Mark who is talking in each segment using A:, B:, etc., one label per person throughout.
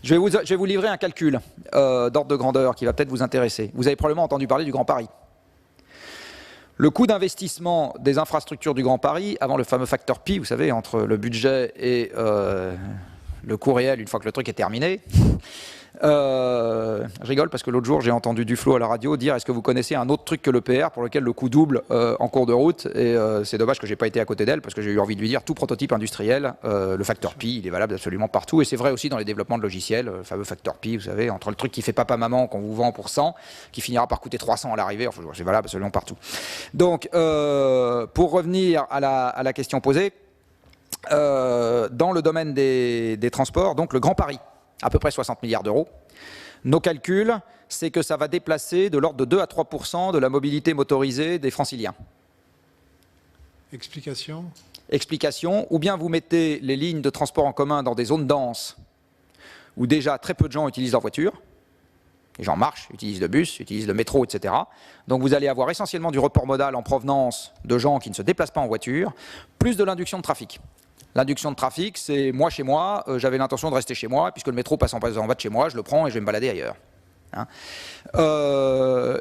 A: Je vais vous livrer un calcul d'ordre de grandeur qui va peut-être vous intéresser. Vous avez probablement entendu parler du Grand Paris. Le coût d'investissement des infrastructures du Grand Paris, avant le fameux facteur pi, vous savez, entre le budget et le coût réel, une fois que le truc est terminé. Je rigole parce que l'autre jour, j'ai entendu Duflo à la radio dire « Est-ce que vous connaissez un autre truc que l'EPR pour lequel le coût double en cours de route ?» Et c'est dommage que je n'ai pas été à côté d'elle parce que j'ai eu envie de lui dire « Tout prototype industriel, le facteur pi, il est valable absolument partout. » Et c'est vrai aussi dans les développements de logiciels, le fameux facteur pi, vous savez, entre le truc qui fait papa-maman qu'on vous vend pour 100, qui finira par coûter 300 à l'arrivée, enfin, c'est valable absolument partout. Donc, pour revenir à la question posée, dans le domaine des transports, donc le Grand Paris, à peu près 60 milliards d'euros. Nos calculs, c'est que ça va déplacer de l'ordre de 2 à 3% de la mobilité motorisée des franciliens.
B: Explication ?
A: Explication, ou bien vous mettez les lignes de transport en commun dans des zones denses où déjà très peu de gens utilisent leur voiture. Les gens marchent, utilisent le bus, utilisent le métro, etc. Donc vous allez avoir essentiellement du report modal en provenance de gens qui ne se déplacent pas en voiture, plus de l'induction de trafic. L'induction de trafic, c'est moi chez moi, j'avais l'intention de rester chez moi, puisque le métro passe en bas de chez moi, je le prends et je vais me balader ailleurs. Hein.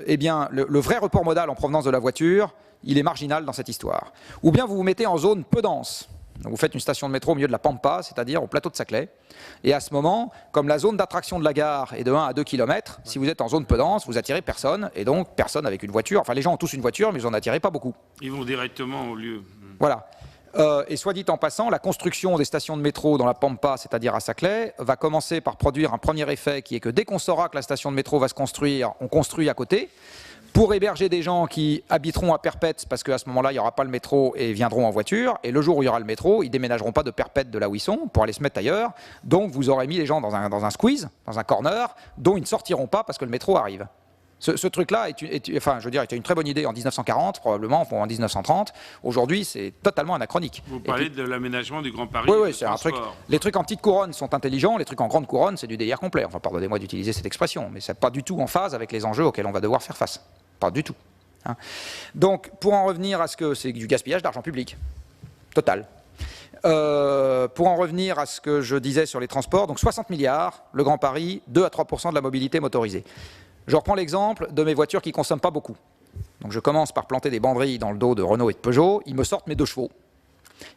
A: Eh bien, le vrai report modal en provenance de la voiture, il est marginal dans cette histoire. Ou bien vous vous mettez en zone peu dense. Donc vous faites une station de métro au milieu de la Pampa, c'est-à-dire au plateau de Saclay. Et à ce moment, comme la zone d'attraction de la gare est de 1 à 2 km, si vous êtes en zone peu dense, vous attirez personne, et donc personne avec une voiture. Enfin, les gens ont tous une voiture, mais vous n'en attirez pas beaucoup.
C: Ils vont directement au lieu.
A: Voilà. Et soit dit en passant, la construction des stations de métro dans la Pampa, c'est-à-dire à Saclay, va commencer par produire un premier effet qui est que dès qu'on saura que la station de métro va se construire, on construit à côté, pour héberger des gens qui habiteront à Perpète, parce qu'à ce moment-là, il n'y aura pas le métro et viendront en voiture, et le jour où il y aura le métro, ils ne déménageront pas de Perpète de là où ils sont pour aller se mettre ailleurs, donc vous aurez mis les gens dans un squeeze, dans un corner, dont ils ne sortiront pas parce que le métro arrive. Ce truc-là était une très bonne idée en 1940, probablement, en 1930. Aujourd'hui, c'est totalement anachronique.
C: Vous parlez de l'aménagement du Grand Paris.
A: Oui, c'est un truc. Les trucs en petite couronne sont intelligents, les trucs en grande couronne, c'est du délire complet. Enfin, pardonnez-moi d'utiliser cette expression, mais c'est pas du tout en phase avec les enjeux auxquels on va devoir faire face. Pas du tout. Hein. Donc, pour en revenir à ce que c'est du gaspillage d'argent public. Total. Pour en revenir à ce que je disais sur les transports, donc 60 milliards, le Grand Paris, 2 à 3% de la mobilité motorisée. Je reprends l'exemple de mes voitures qui ne consomment pas beaucoup. Donc je commence par planter des banderilles dans le dos de Renault et de Peugeot, ils me sortent mes 2 chevaux.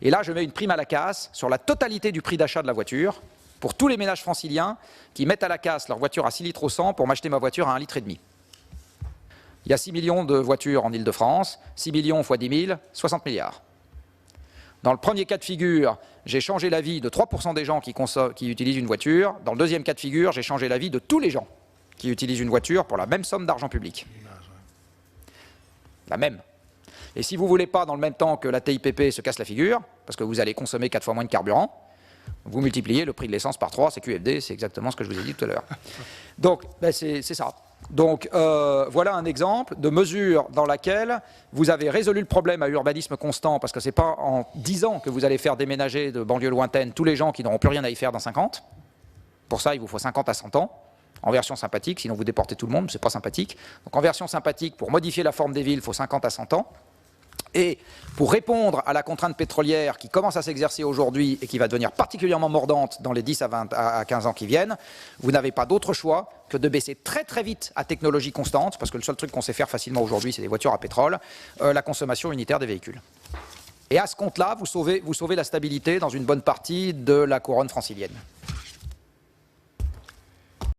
A: Et là, je mets une prime à la casse sur la totalité du prix d'achat de la voiture pour tous les ménages franciliens qui mettent à la casse leur voiture à 6 litres au 100 pour m'acheter ma voiture à 1,5 litre. Il y a 6 millions de voitures en Ile-de-France, 6 millions x 10 000, 60 milliards. Dans le premier cas de figure, j'ai changé la vie de 3% des gens qui utilisent une voiture. Dans le deuxième cas de figure, j'ai changé la vie de tous les gens qui utilisent une voiture pour la même somme d'argent public. La même. Et si vous ne voulez pas, dans le même temps que la TIPP se casse la figure, parce que vous allez consommer 4 fois moins de carburant, vous multipliez le prix de l'essence par 3, c'est QFD, c'est exactement ce que je vous ai dit tout à l'heure. Donc, c'est ça. Donc, voilà un exemple de mesure dans laquelle vous avez résolu le problème à urbanisme constant, parce que ce n'est pas en 10 ans que vous allez faire déménager de banlieues lointaines tous les gens qui n'auront plus rien à y faire dans 50. Pour ça, il vous faut 50 à 100 ans. En version sympathique, sinon vous déportez tout le monde, c'est pas sympathique. Donc en version sympathique, pour modifier la forme des villes, il faut 50 à 100 ans. Et pour répondre à la contrainte pétrolière qui commence à s'exercer aujourd'hui et qui va devenir particulièrement mordante dans les 10 à 15 ans qui viennent, vous n'avez pas d'autre choix que de baisser très très vite à technologie constante, parce que le seul truc qu'on sait faire facilement aujourd'hui, c'est des voitures à pétrole, la consommation unitaire des véhicules. Et à ce compte-là, vous sauvez la stabilité dans une bonne partie de la couronne francilienne.